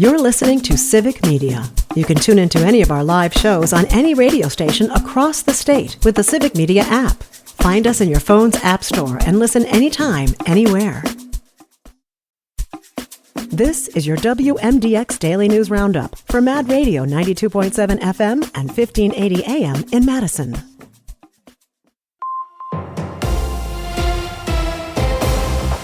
You're listening to Civic Media. You can tune into any of our live shows on any radio station across the state with the Civic Media app. Find us in your phone's app store and listen anytime, anywhere. This is your WMDX Daily News Roundup for Mad Radio 92.7 FM and 1580 AM in Madison.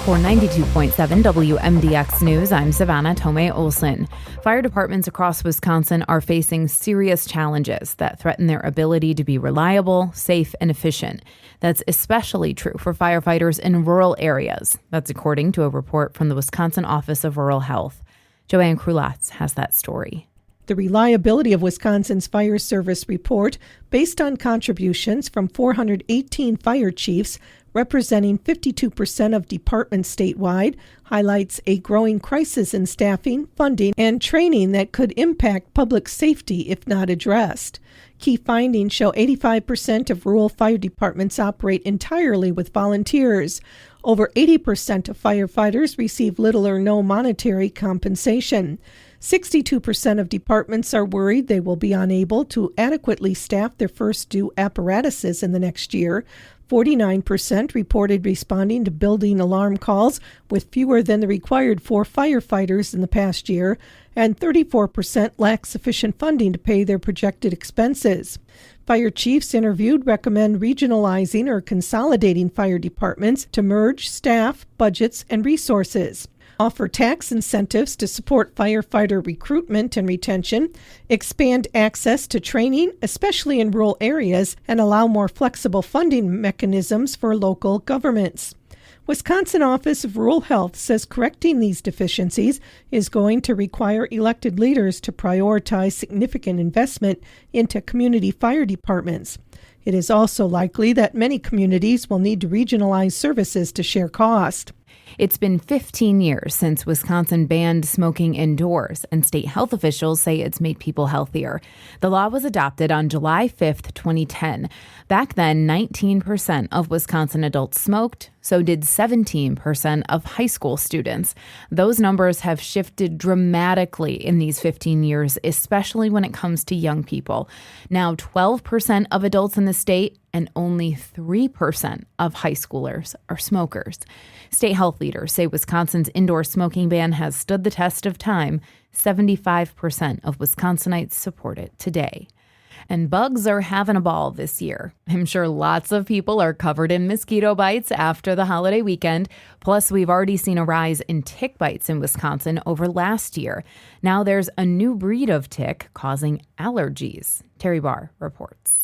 For 92.7 WMDX News, I'm Savannah Tomei-Olson. Fire departments across Wisconsin are facing serious challenges that threaten their ability to be reliable, safe, and efficient. That's especially true for firefighters in rural areas. That's according to a report from the Wisconsin Office of Rural Health. Joanne Krulatz has that story. The reliability of Wisconsin's fire service report, based on contributions from 418 fire chiefs, representing 52% of departments statewide, highlights a growing crisis in staffing, funding, and training that could impact public safety if not addressed. Key findings show 85% of rural fire departments operate entirely with volunteers. Over 80% of firefighters receive little or no monetary compensation. 62% of departments are worried they will be unable to adequately staff their first due apparatuses in the next year. 49% reported responding to building alarm calls with fewer than the required 4 firefighters in the past year, and 34% lack sufficient funding to pay their projected expenses. Fire chiefs interviewed recommend regionalizing or consolidating fire departments to merge staff, budgets, and resources. Offer tax incentives to support firefighter recruitment and retention, expand access to training, especially in rural areas, and allow more flexible funding mechanisms for local governments. Wisconsin Office of Rural Health says correcting these deficiencies is going to require elected leaders to prioritize significant investment into community fire departments. It is also likely that many communities will need to regionalize services to share cost. It's been 15 years since Wisconsin banned smoking indoors, and state health officials say it's made people healthier. The law was adopted on July 5th, 2010. Back then, 19% of Wisconsin adults smoked, so did 17% of high school students. Those numbers have shifted dramatically in these 15 years, especially when it comes to young people. Now, 12% of adults in the state and only 3% of high schoolers are smokers. State health leaders say Wisconsin's indoor smoking ban has stood the test of time. 75% of Wisconsinites support it today. And bugs are having a ball this year. I'm sure lots of people are covered in mosquito bites after the holiday weekend. Plus, we've already seen a rise in tick bites in Wisconsin over last year. Now there's a new breed of tick causing allergies. Terry Barr reports.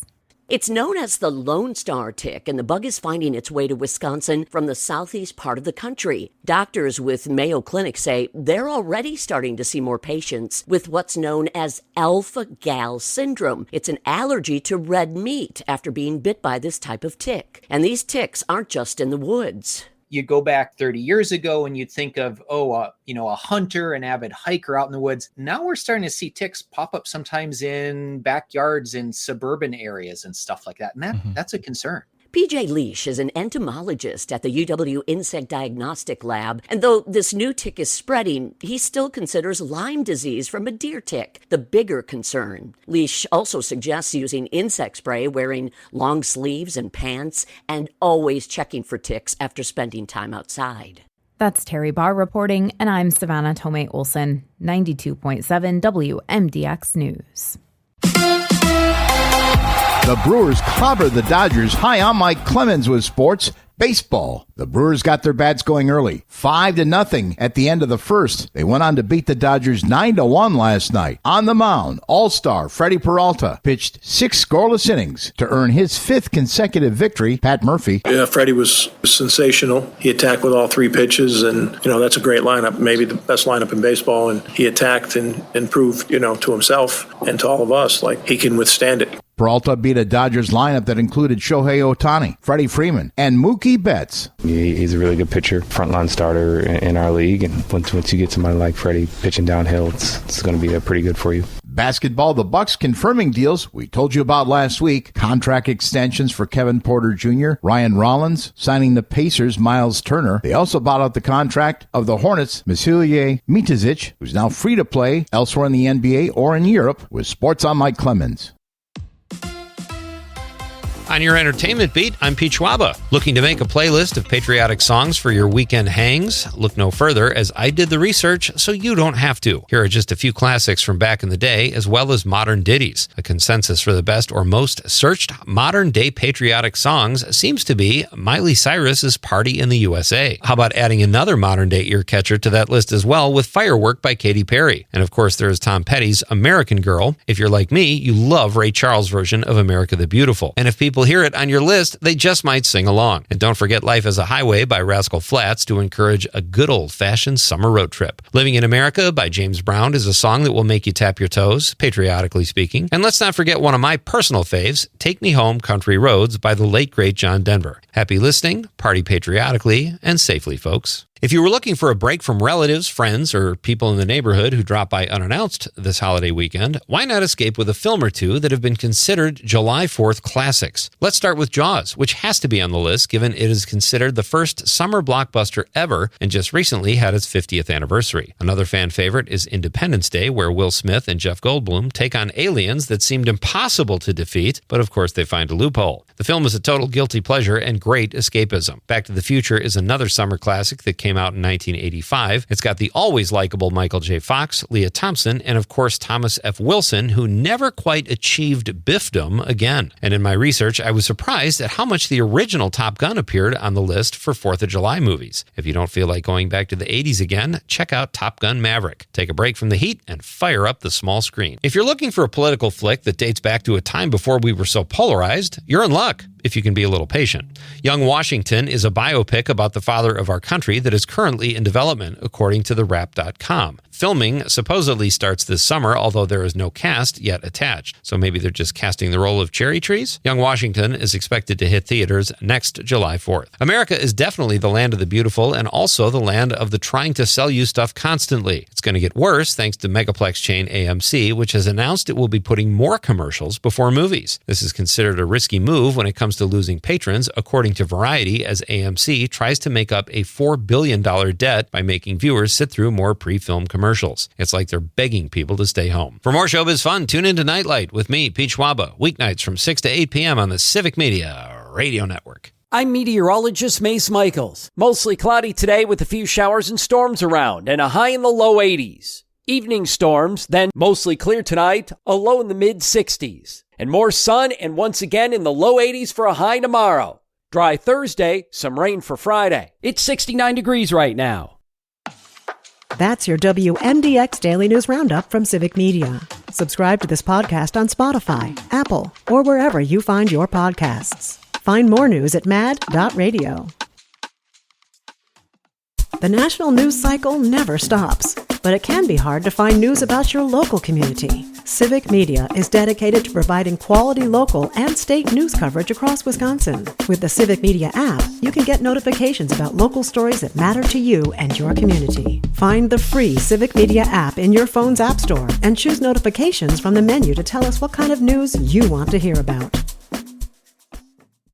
It's known as the Lone Star tick, and the bug is finding its way to Wisconsin from the southeast part of the country. Doctors with Mayo Clinic say they're already starting to see more patients with what's known as alpha-gal syndrome. It's an allergy to red meat after being bit by this type of tick. And these ticks aren't just in the woods. You go back 30 years ago and you'd think of, a hunter, an avid hiker out in the woods. Now we're starting to see ticks pop up sometimes in backyards in suburban areas and stuff like that. And that's a concern. PJ Leash is an entomologist at the UW Insect Diagnostic Lab, and though this new tick is spreading, he still considers Lyme disease from a deer tick the bigger concern. Leash also suggests using insect spray, wearing long sleeves and pants, and always checking for ticks after spending time outside. That's Terry Barr reporting, and I'm Savannah Tomei-Olson, 92.7 WMDX News. The Brewers clobbered the Dodgers. Hi, I'm Mike Clemens with sports. Baseball. The Brewers got their bats going early, 5-0 at the end of the first. They went on to beat the Dodgers 9-1 last night. On the mound, All-Star Freddie Peralta pitched 6 scoreless innings to earn his 5th consecutive victory. Pat Murphy. Yeah, Freddie was sensational. He attacked with all 3 pitches, and that's a great lineup, maybe the best lineup in baseball. And he attacked and proved, to himself and to all of us, like he can withstand it. Peralta beat a Dodgers lineup that included Shohei Ohtani, Freddie Freeman, and Mookie Betts. He's a really good pitcher, frontline starter in our league, and once you get somebody like Freddie pitching downhill, it's going to be pretty good for you. basketball, the Bucks confirming deals we told you about last week. Contract extensions for Kevin Porter Jr., Ryan Rollins, signing the Pacers' Miles Turner. They also bought out the contract of the Hornets' Vasilije Micic, who's now free to play elsewhere in the NBA or in Europe. With sports, I'm Mike Clemens. On your entertainment beat, I'm Pete Schwaba. Looking to make a playlist of patriotic songs for your weekend hangs? Look no further, as I did the research so you don't have to. Here are just a few classics from back in the day, as well as modern ditties. A consensus for the best or most searched modern-day patriotic songs seems to be Miley Cyrus's Party in the USA. How about adding another modern-day ear catcher to that list as well, with Firework by Katy Perry? And of course, there is Tom Petty's American Girl. If you're like me, you love Ray Charles' version of America the Beautiful. And if people hear it on your list, they just might sing along. And don't forget Life as a Highway by Rascal Flatts to encourage a good old-fashioned summer road trip. Living in America by James Brown is a song that will make you tap your toes, patriotically speaking. And let's not forget one of my personal faves, Take Me Home, Country Roads by the late, great John Denver. Happy listening, party patriotically, and safely, folks. If you were looking for a break from relatives, friends, or people in the neighborhood who drop by unannounced this holiday weekend, why not escape with a film or two that have been considered July 4th classics? Let's start with Jaws, which has to be on the list given it is considered the first summer blockbuster ever and just recently had its 50th anniversary. Another fan favorite is Independence Day, where Will Smith and Jeff Goldblum take on aliens that seemed impossible to defeat, but of course they find a loophole. The film is a total guilty pleasure and great escapism. Back to the Future is another summer classic that came out in 1985. It's got the always likable Michael J. Fox, Leah Thompson, and of course Thomas F. Wilson, who never quite achieved biffdom again. And in my research, I was surprised at how much the original Top Gun appeared on the list for 4th of July movies. If you don't feel like going back to the 80s again, check out Top Gun Maverick. Take a break from the heat and fire up the small screen. If you're looking for a political flick that dates back to a time before we were so polarized, you're in luck, if you can be a little patient. Young Washington is a biopic about the father of our country that is currently in development, according to TheWrap.com. Filming supposedly starts this summer, although there is no cast yet attached. So maybe they're just casting the role of cherry trees? Young Washington is expected to hit theaters next July 4th. America is definitely the land of the beautiful and also the land of the trying to sell you stuff constantly. It's going to get worse thanks to megaplex chain AMC, which has announced it will be putting more commercials before movies. This is considered a risky move when it comes to losing patrons, according to Variety, as AMC tries to make up a $4 billion debt by making viewers sit through more pre-filmed commercials. It's like they're begging people to stay home. For more showbiz fun, tune into Nightlight with me, Pete Schwaba, weeknights from 6 to 8 p.m. on the Civic Media Radio Network. I'm meteorologist Mace Michaels. Mostly cloudy today with a few showers and storms around and a high in the low 80s. Evening storms, then mostly clear tonight, a low in the mid-60s. And more sun and once again in the low 80s for a high tomorrow. Dry Thursday, some rain for Friday. It's 69 degrees right now. That's your WMDX Daily News Roundup from Civic Media. Subscribe to this podcast on Spotify, Apple, or wherever you find your podcasts. Find more news at mad.radio. The national news cycle never stops, but it can be hard to find news about your local community. Civic Media is dedicated to providing quality local and state news coverage across Wisconsin. With the Civic Media app, you can get notifications about local stories that matter to you and your community. Find the free Civic Media app in your phone's app store and choose notifications from the menu to tell us what kind of news you want to hear about.